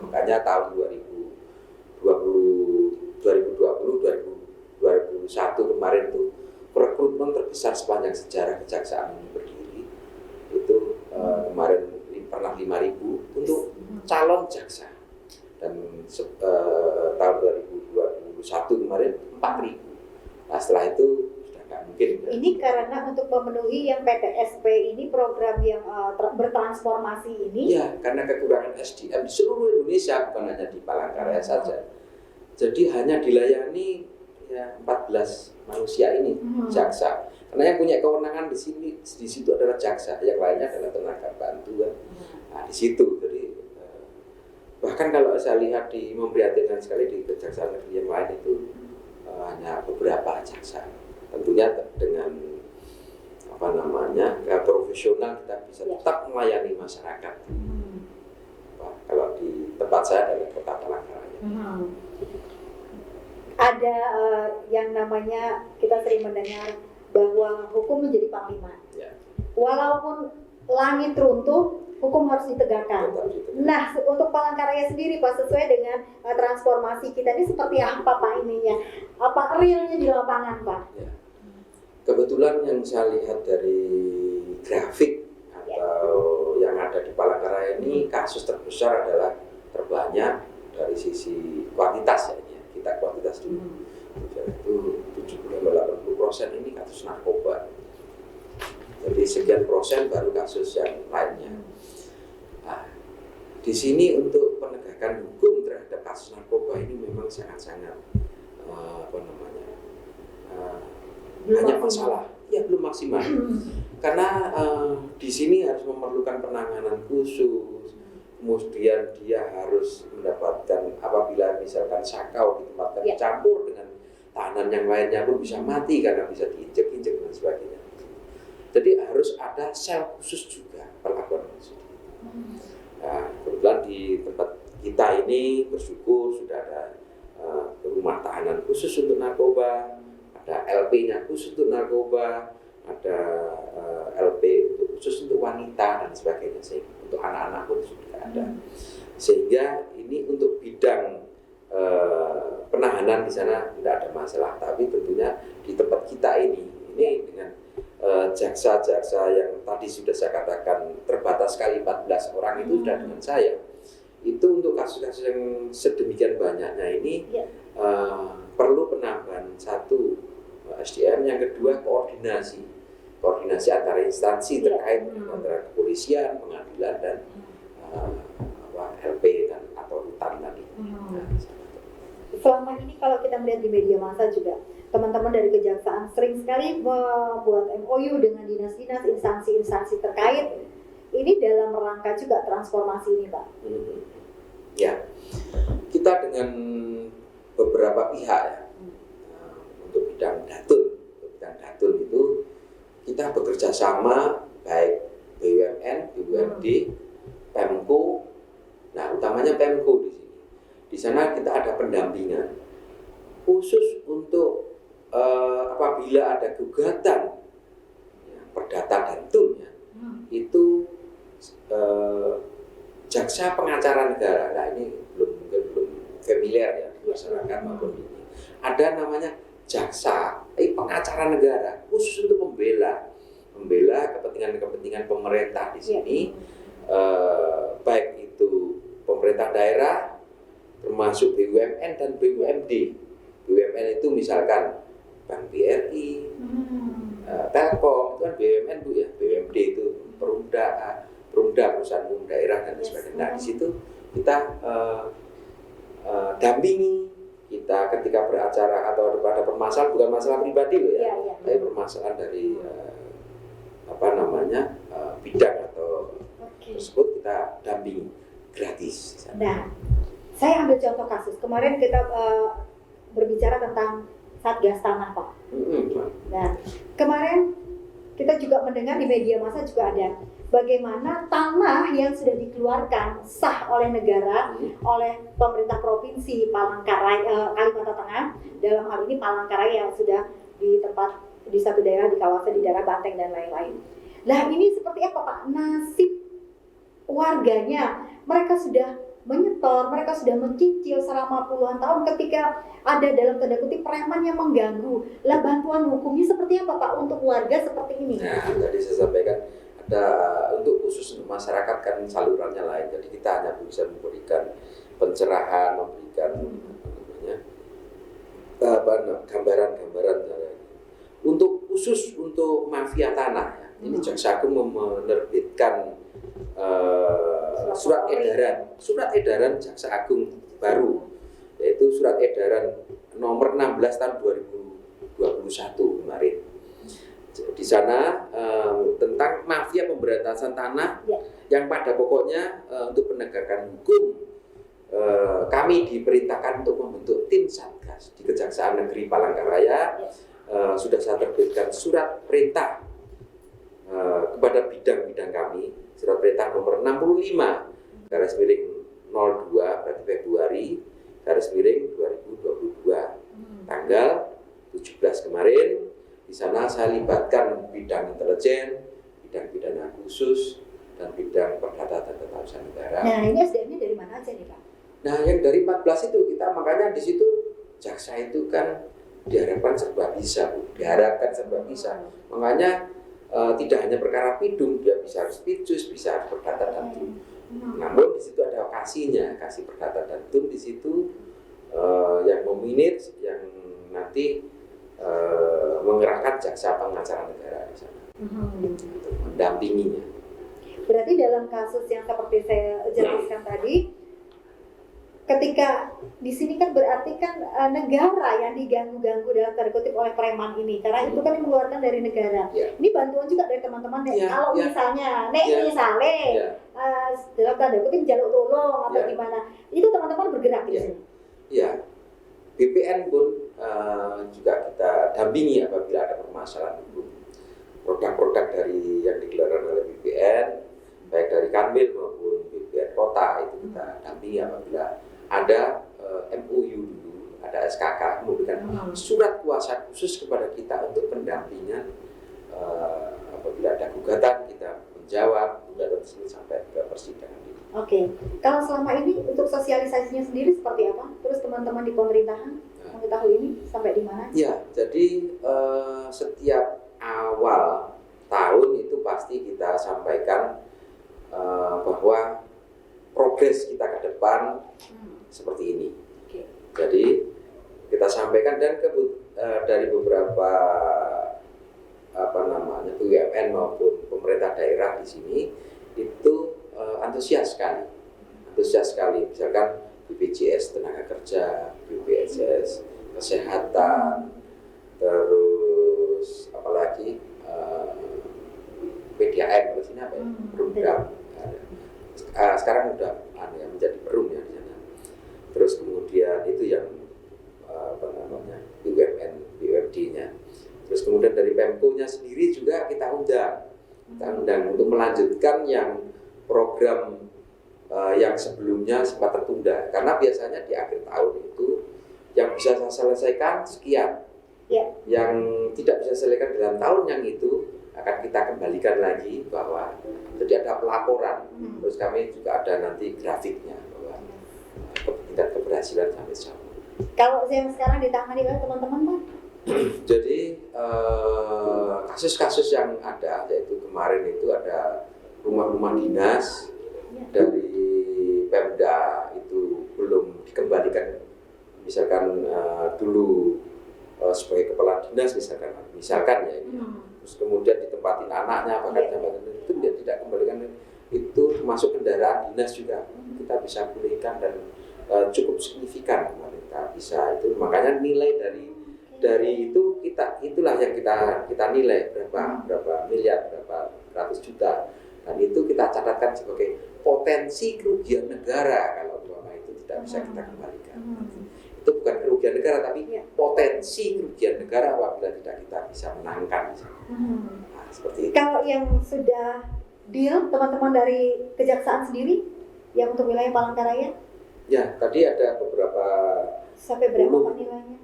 Makanya tahun 2020 kemarin itu rekrutmen terbesar sepanjang sejarah kejaksaan ini berdiri itu kemarin pernah 5.000 untuk calon jaksa, dan tahun 2021 kemarin 4.000. Nah, setelah itu sudah nggak mungkin. Ini karena untuk memenuhi yang PTSP ini, program yang bertransformasi ini. Ya, karena kekurangan SDM di seluruh Indonesia, bukan hanya di Palangkaraya saja. Jadi hanya dilayani 14 manusia ini jaksa. Karena yang punya kewenangan di situ adalah jaksa, yang lainnya adalah tenaga bantuan. Nah, di situ. Jadi bahkan kalau saya lihat memprihatinkan sekali di kejaksaan negeri yang lain itu hanya beberapa jaksa. Tentunya dengan profesional kita bisa tetap melayani masyarakat. Kalau di tempat saya adalah Kota Palangkaraya. Ada yang namanya, kita sering mendengar bahwa hukum menjadi panglima. Ya. Walaupun langit runtuh, hukum harus ditegakkan. Nah, untuk Palangkaraya sendiri Pak, sesuai dengan transformasi kita ini seperti apa Pak ininya? Apa realnya di lapangan Pak? Ya. Kebetulan yang saya lihat dari grafik atau yang ada di Palangkaraya ini, kasus terbesar adalah terbanyak dari sisi kuantitas ya. Kita kuantitas dulu, itu 70-80% ini kasus narkoba. Jadi sekian persen baru kasus yang lainnya. Nah, di sini untuk penegakan hukum terhadap kasus narkoba ini memang sangat-sangat banyak masalah, ya belum maksimal. Karena di sini harus memerlukan penanganan khusus, kemudian dia harus mendapatkan, apabila misalkan sakau ditempatkan campur dengan tahanan yang lainnya pun bisa mati karena bisa diinjek-injek dan sebagainya. Jadi harus ada sel khusus juga perlakuan khusus. Nah, kebetulan di tempat kita ini bersyukur sudah ada rumah tahanan khusus untuk narkoba, ada LP-nya khusus untuk narkoba, ada LP khusus untuk wanita dan sebagainya, untuk anak-anak pun sudah ada. Sehingga ini untuk bidang penahanan di sana tidak ada masalah, tapi tentunya di tempat kita ini dengan jaksa-jaksa yang tadi sudah saya katakan terbatas sekali 14 orang itu sudah dengan saya. Itu untuk kasus-kasus yang sedemikian banyaknya ini perlu penambahan satu SDM, yang kedua koordinasi antara instansi terkait antara kepolisian, pengadilan dan LP dan atau rutan tadi. Selama ini kalau kita melihat di media massa juga, teman-teman dari Kejaksaan sering sekali membuat MOU dengan dinas-dinas, instansi-instansi terkait. Ini dalam rangka juga transformasi ini, Pak. Ya, kita dengan beberapa pihak ya, untuk bidang datun itu kita bekerja sama, baik BUMN, BUMD, Pemko. Nah, utamanya Pemko di sini. Di sana kita ada pendampingan khusus untuk apabila ada gugatan perdata datun ya, itu jaksa pengacara negara. Nah, ini belum familiar ya di masyarakat maupun ini. Ada namanya jaksa pengacara negara khusus untuk membela kepentingan pemerintah di sini, baik itu pemerintah daerah termasuk BUMN dan BUMD. BUMN itu misalkan Bank BRI, Telkom, itu kan BUMN Bu ya. BUMD itu Perumda perusahaan umum daerah dan sebagainya. Nah, di situ kita dampingi, kita ketika beracara atau ada permasalahan, bukan masalah pribadi loh ya, tapi permasalahan dari bidang atau tersebut kita dampingi gratis. Nah, saya ambil contoh kasus kemarin kita berbicara tentang Satgas Tanah, Pak. Nah, kemarin kita juga mendengar di media massa juga ada bagaimana tanah yang sudah dikeluarkan sah oleh negara, oleh pemerintah provinsi Palangkaraya, Kalimantan Tengah, dalam hal ini Palangkaraya yang sudah di satu daerah di kawasan di daerah Banteng dan lain-lain. Nah, ini seperti apa, Pak, nasib warganya? Mereka sudah menyetor, mereka sudah mencicil selama puluhan tahun ketika ada dalam tanda kutip preman yang mengganggu. Lah, bantuan hukumnya seperti apa, Pak, untuk warga seperti ini? Nah, tadi saya sampaikan ada untuk khusus untuk masyarakat kan salurannya lain. Jadi kita hanya bisa memberikan pencerahan, memberikan gambaran. Untuk khusus untuk mafia tanah ya, ini Jaksa Agung menerbitkan surat edaran Jaksa Agung baru, yaitu surat edaran nomor 16 tahun 2021 kemarin. Di sana tentang mafia pemberantasan tanah yang pada pokoknya untuk penegakan hukum kami diperintahkan untuk membentuk tim Satgas di Kejaksaan Negeri Palangkaraya. Sudah saya terbitkan surat perintah kepada bidang-bidang kami, surat perintah nomor 65 garis miring 02 berarti Februari garis miring 2022 tanggal 17 kemarin. Di sana saya libatkan bidang intelijen, bidang pidana khusus, dan bidang perdata dan tata usaha negara. Nah, ini SDM-nya dari mana aja nih, Pak? Nah, yang dari 14 itu kita makanya di situ jaksa itu kan diharapkan serba bisa, Bu. Makanya tidak hanya perkara pidum, dia bisa harus pidjus, bisa harus perdata dan tun. Namun di situ ada okasinya, kasih perdata dan tun di situ yang meminit, yang nanti mengerahkan jaksa pengacara negara di sana untuk mendampinginya. Berarti dalam kasus yang seperti saya jelaskan tadi, ketika di sini kan berarti kan negara yang diganggu-ganggu dalam tanda kutip oleh preman ini, karena itu kan yang mengeluarkan dari negara. Ini bantuan juga dari teman-teman Nek. Kalau misalnya misalnya dalam tanda kutip jaluk tolong atau gimana, itu teman-teman bergerak di sini. Iya, BPN pun juga kita dampingi apabila ada permasalahan hukum. Produk-produk dari yang dikeluarkan oleh BPN, baik dari Kanwil maupun BPN Kota, itu kita dampingi apabila ada MOU dulu, ada SKK, memberikan surat kuasa khusus kepada kita untuk pendampingan apabila ada gugatan, kita menjawab gugatan tersebut sampai ke persidangan. Oke, kalau selama ini untuk sosialisasinya sendiri seperti apa? Terus teman-teman di pemerintahan mengetahui ini sampai di mana? Ya, jadi setiap awal tahun itu pasti kita sampaikan bahwa progres kita ke depan seperti ini. Jadi kita sampaikan dan dari beberapa BUMN maupun pemerintah daerah di sini itu antusias sekali, misalkan BPJS tenaga kerja, BPJS kesehatan, terus apalagi PDAM di sini apa ya, program. Sekarang udah menjadi perum ya di sana. Terus kemudian itu yang BUMN, BUMD-nya. Terus kemudian dari Pemko-nya sendiri juga kita undang untuk melanjutkan yang program yang sebelumnya sempat tertunda, karena biasanya di akhir tahun itu yang bisa saya selesaikan sekian, yang tidak bisa selesaikan dalam tahun yang itu akan kita kembalikan lagi, bahwa jadi ada pelaporan, terus kami juga ada nanti grafiknya bahwa tingkat keberhasilan sampai jauh. Kalau yang sekarang ditangani oleh teman-teman Pak? Jadi kasus-kasus yang ada, yaitu kemarin itu ada rumah-rumah dinas dari Pemda itu belum dikembalikan, misalkan dulu sebagai kepala dinas misalkan ya ini, terus kemudian ditempatin anaknya bahkan jabatan itu dia tidak kembalikan, itu termasuk kendaraan dinas juga kita bisa pulihkan dan cukup signifikan kita bisa itu, makanya nilai dari itu itulah yang kita nilai berapa miliar, berapa ratus juta, dan itu kita catatkan sebagai potensi kerugian negara kalau umpama itu tidak bisa kita kembalikan. Itu bukan kerugian negara, tapi potensi kerugian negara apabila tidak kita bisa menangkan. Nah, seperti itu. Kalau yang sudah deal teman-teman dari kejaksaan sendiri yang untuk wilayah Palangkaraya? Ya, tadi ada beberapa. Sampai berapa nilainya?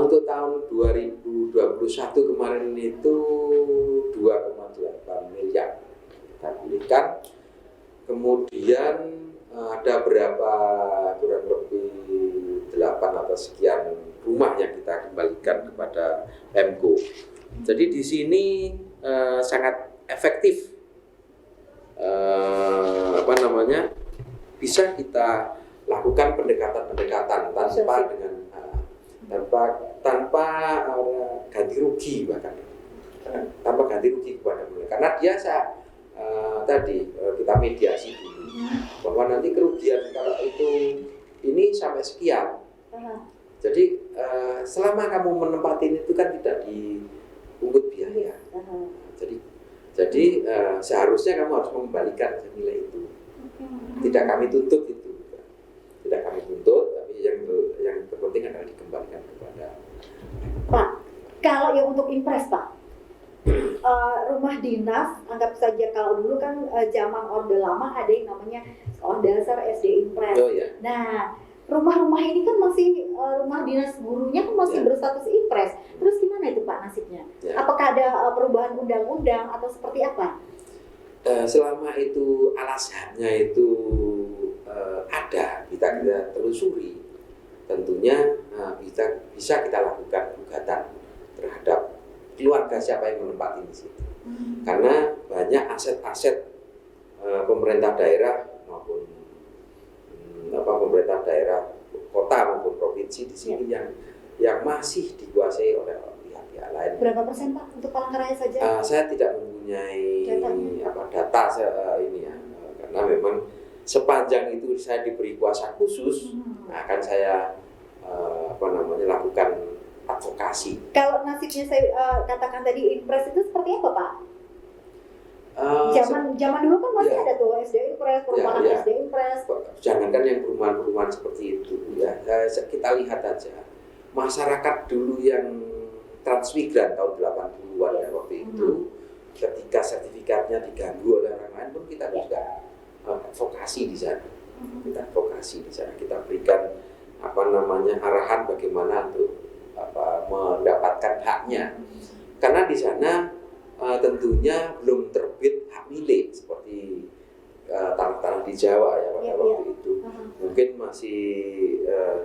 Untuk tahun 2021 kemarin itu 2,8 miliar kita pulihkan. Kemudian ada berapa, kurang lebih 8 atau sekian rumah yang kita kembalikan kepada Pemko. Jadi di sini sangat efektif, bisa kita lakukan pendekatan tanpa ganti rugi, bahkan tanpa ganti rugi kepada mereka, karena dia tadi kita mediasi dulu bahwa nanti kerugian kalau itu ini sampai sekian. Jadi selama kamu menempati itu kan tidak dipungut biaya. Jadi seharusnya kamu harus mengembalikan nilai itu. Tidak kami tuntut itu, tidak kami tuntut, tapi yang terpenting adalah dikembalikan kepada Pak. Kalau yang untuk impres Pak, rumah dinas, anggap saja kalau dulu kan zaman Orde Lama ada yang namanya sekolah dasar SD impres. Nah, rumah-rumah ini kan masih rumah dinas gurunya kan masih berstatus impres. Terus gimana itu Pak nasibnya? Apakah ada perubahan undang-undang atau seperti apa? Selama itu alasannya itu ada, kita telusuri, tentunya bisa kita lakukan gugatan terhadap keluarga siapa yang menempati di situ. Karena banyak aset-aset pemerintah daerah maupun pemerintah daerah kota maupun provinsi di sini yang masih dikuasai oleh pihak-pihak lain. Berapa persen Pak untuk Palangkaraya saja? Saya tidak mempunyai data ini ya, karena memang sepanjang itu saya diberi kuasa khusus, akan saya lakukan advokasi. Kalau nasibnya saya katakan tadi impres itu seperti apa Pak? Zaman dulu kan masih ada tuh SD Impres, perumahan SD Impres. Jangankan yang perumahan seperti itu ya, kita lihat aja masyarakat dulu yang transmigran tahun 80-an ya waktu itu, ketika sertifikatnya diganggu oleh orang lain pun kita juga advokasi di sana. Kita advokasi di sana, kita berikan arahan bagaimana untuk mendapatkan haknya. Karena di sana tentunya belum terbit hak milik seperti tanah-tanah di Jawa ya pada waktu itu. Mungkin masih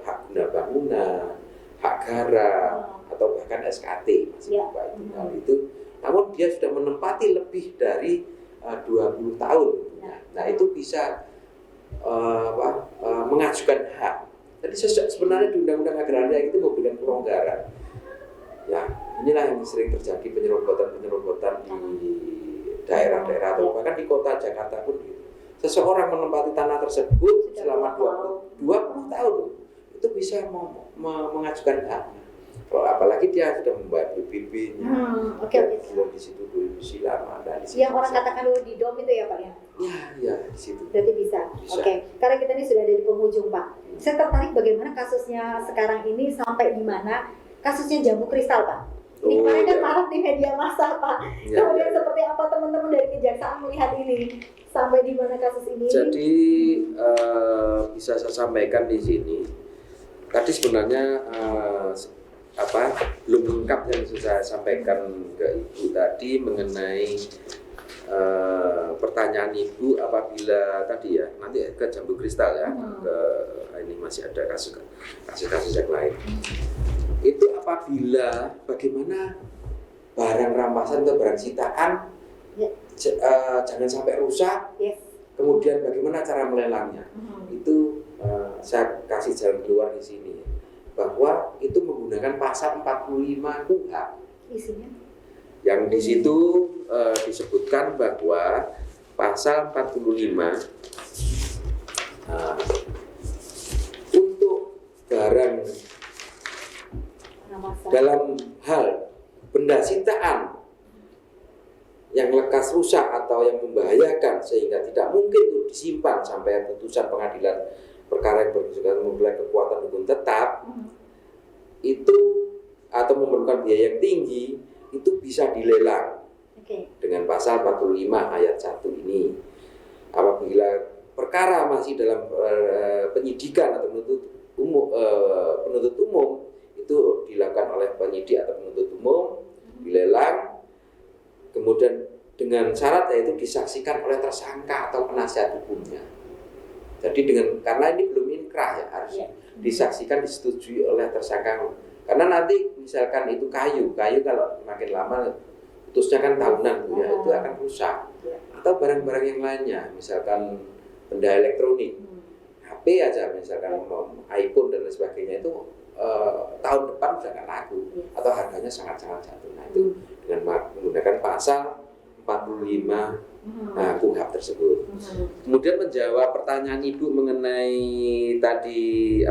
hak guna bangunan, hak garap, atau bahkan SKT masih berupa itu. Namun dia sudah menempati lebih dari 20 tahun. Nah itu bisa mengajukan hak. Jadi sebenarnya di Undang-Undang Agraria itu memberikan kelonggaran. Ya, inilah yang sering terjadi penyerobotan di daerah-daerah atau bahkan di kota Jakarta pun gitu. Seseorang menempati tanah tersebut selama 20 tahun itu bisa mengajukan haknya. Kalau apalagi dia sudah membayar PBB-nya, belum di situ dulu lama. Yang orang katakan dulu di dom itu ya Pak ya? Ya di situ. Berarti bisa. Oke. Karena kita ini sudah ada di penghujung Pak. Saya tertarik bagaimana kasusnya sekarang ini sampai di mana kasusnya jambu kristal Pak. Ini kemarin kan marak di media massa Pak. Kemudian seperti apa teman-teman dari kejaksaan melihat ini sampai di mana kasus ini? Jadi bisa saya sampaikan di sini. Tadi sebenarnya belum lengkap yang saya sampaikan ke Ibu tadi mengenai pertanyaan Ibu apabila tadi ya nanti ke jambu kristal ya, ini masih ada kasus-kasus yang lain. Itu apabila bagaimana barang rampasan atau barang sitaan jangan sampai rusak, kemudian bagaimana cara melelangnya. Itu saya kasih jalan keluar di sini bahwa itu menggunakan pasal 45 KUHP. Isinya? Yang di situ disebutkan bahwa pasal 45 untuk barang dalam hal benda sitaan yang lekas rusak atau yang membahayakan sehingga tidak mungkin untuk disimpan sampai putusan pengadilan perkara yang memiliki kekuatan hukum tetap itu atau memerlukan biaya yang tinggi itu bisa dilelang dengan pasal 45 ayat 1 ini. Apabila perkara masih dalam penyidikan atau penuntut umum itu dilakukan oleh penyidik atau penuntut umum, dilelang, kemudian dengan syarat yaitu disaksikan oleh tersangka atau penasihat hukumnya. Jadi karena ini belum inkrah ya, harus disaksikan, disetujui oleh tersangka. Karena nanti misalkan itu kayu kalau makin lama putusnya kan tahunan ya, itu akan rusak. Atau barang-barang yang lainnya, misalkan benda elektronik, HP aja misalkan iPhone dan lain sebagainya itu tahun depan sudah nggak laku atau harganya sangat-sangat jatuh. Nah itu dengan menggunakan pasal 45 KUHP tersebut. Kemudian menjawab pertanyaan Ibu mengenai tadi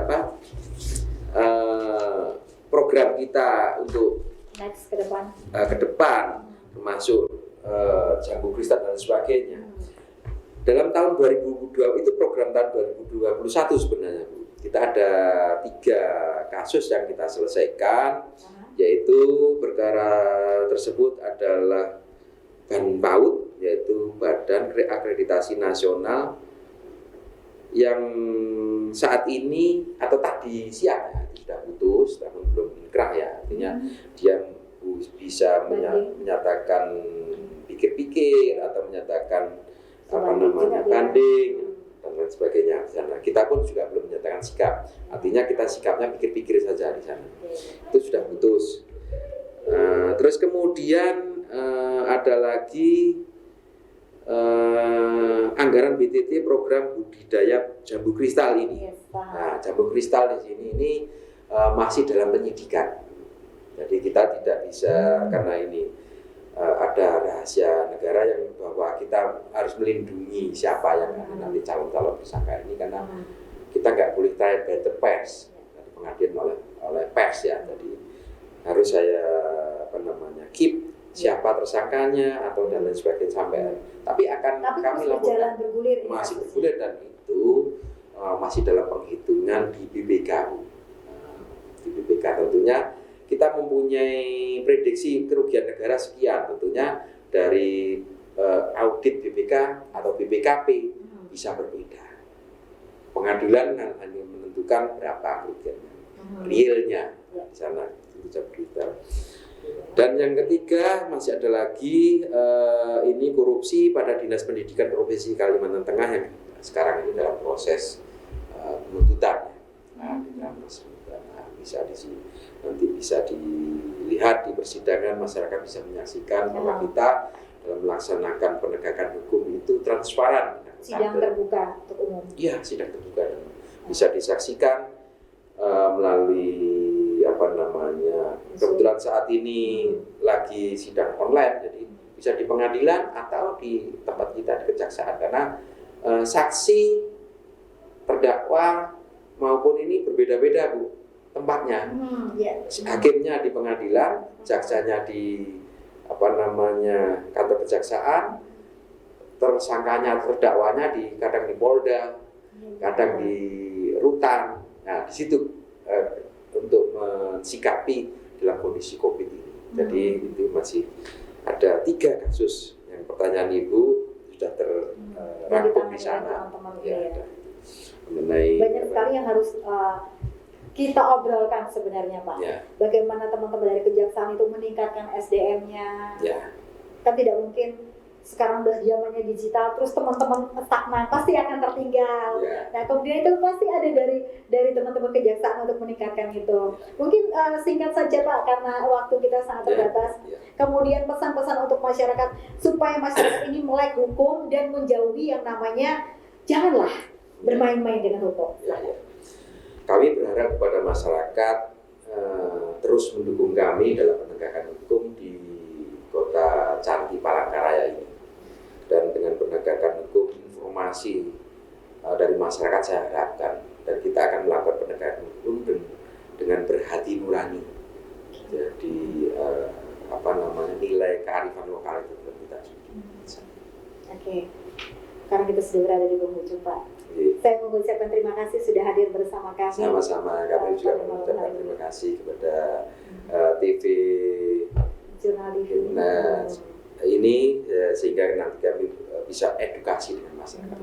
program kita untuk next ke depan termasuk jambu kristal dan sebagainya. Dalam tahun 2002 itu program tahun 2021 sebenarnya Bu. Kita ada 3 kasus yang kita selesaikan, yaitu perkara tersebut adalah BANPAUD, yaitu Badan Akreditasi Nasional yang saat ini atau tadi siang ya, sudah putus, namun belum inkrah ya, artinya dia bisa menyatakan pikir-pikir atau menyatakan banding dan lain sebagainya. Nah, kita pun juga belum menyatakan sikap. Artinya kita sikapnya pikir-pikir saja di sana. Itu sudah putus. Terus kemudian ada lagi anggaran BTT program budidaya jambu kristal ini. Nah, jambu kristal di sini ini masih dalam penyidikan. Jadi kita tidak bisa karena ini ada rahasia negara yang bahwa kita harus melindungi siapa yang nanti calon-calon tersangka ini, karena kita nggak boleh trial by the pers, pengadilan oleh pers ya. Jadi harus saya keep siapa tersangkanya atau dan lain sebagainya sampai. Tapi kami lakukan masih bergulir, dan itu masih dalam penghitungan di BPK. Di BPK tentunya kita mempunyai prediksi kerugian negara sekian, tentunya dari audit BPK atau BPKP bisa berbeda. Pengadilan hanya menentukan berapa kerugiannya, realnya di sana itu bisa berbeda. Dan yang ketiga masih ada lagi ini korupsi pada Dinas Pendidikan Provinsi Kalimantan Tengah yang sekarang ini dalam proses penuntutan. Bisa di sini nanti bisa dilihat di persidangan, masyarakat bisa menyaksikan bahwa kita dalam melaksanakan penegakan hukum itu transparan. Sidang terbuka untuk umum. Iya, sidang terbuka dan bisa disaksikan melalui kebetulan saat ini lagi sidang online, jadi bisa di pengadilan atau di tempat kita di kejaksaan, karena saksi, terdakwa maupun ini berbeda-beda Bu tempatnya. Hakimnya di pengadilan, jaksanya di kantor kejaksaan, tersangkanya terdakwanya kadang di Polda, kadang di Rutan. Nah, di situ untuk mensikapi dalam kondisi COVID ini. Jadi itu masih ada 3 kasus yang pertanyaan Ibu sudah terangkum di sana. Mengenai banyak sekali yang harus kita obrolkan sebenarnya Pak. Bagaimana teman-teman dari kejaksaan itu meningkatkan SDM-nya. Kan tidak mungkin sekarang udah zamannya digital, terus teman-teman stagnan pasti akan tertinggal. Nah kemudian itu pasti ada dari teman-teman kejaksaan untuk meningkatkan itu. Mungkin singkat saja Pak, karena waktu kita sangat terbatas. Kemudian pesan-pesan untuk masyarakat supaya masyarakat ini melek hukum dan menjauhi yang namanya janganlah bermain-main dengan hukum. Kami berharap kepada masyarakat terus mendukung kami dalam penegakan hukum di Kota Cantik Palangkaraya ini. Dan dengan penegakan hukum, informasi dari masyarakat saya harapkan, dan kita akan melakukan penegakan hukum dengan berhati nurani. Jadi nilai kearifan lokal itu kita Oke. Karena kita sudah berada di penghujung Pak. Saya mengucapkan terima kasih sudah hadir bersama kami. Sama-sama, kami juga mengucapkan terima kasih kepada TV Jurnalis ini sehingga nanti kami bisa edukasi dengan masyarakat.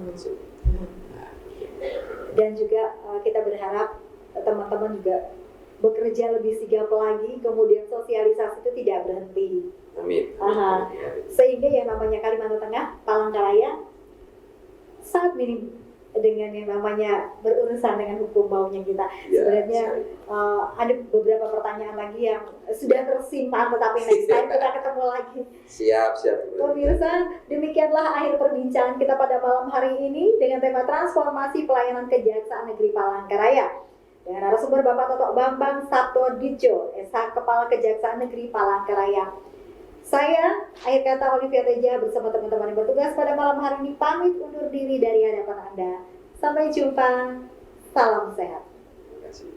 Dan juga kita berharap teman-teman juga bekerja lebih sigap lagi, kemudian sosialisasi itu tidak berhenti. Amin. Sehingga yang namanya Kalimantan Tengah, Palangkaraya sangat minim dengan yang namanya berurusan dengan hukum maunya kita. Sebenarnya ada beberapa pertanyaan lagi yang sudah tersimpan, tetapi next time kita ketemu lagi. Siap. Pemirsa, demikianlah akhir perbincangan kita pada malam hari ini dengan tema transformasi pelayanan Kejaksaan Negeri Palangkaraya dengan narasumber Bapak Toto Bambang Saptoditjo, SH Kepala Kejaksaan Negeri Palangkaraya. Saya, akhir kata Olivia Teja bersama teman-teman yang bertugas pada malam hari ini pamit undur diri dari hadapan Anda. Sampai jumpa. Salam sehat. Terima kasih.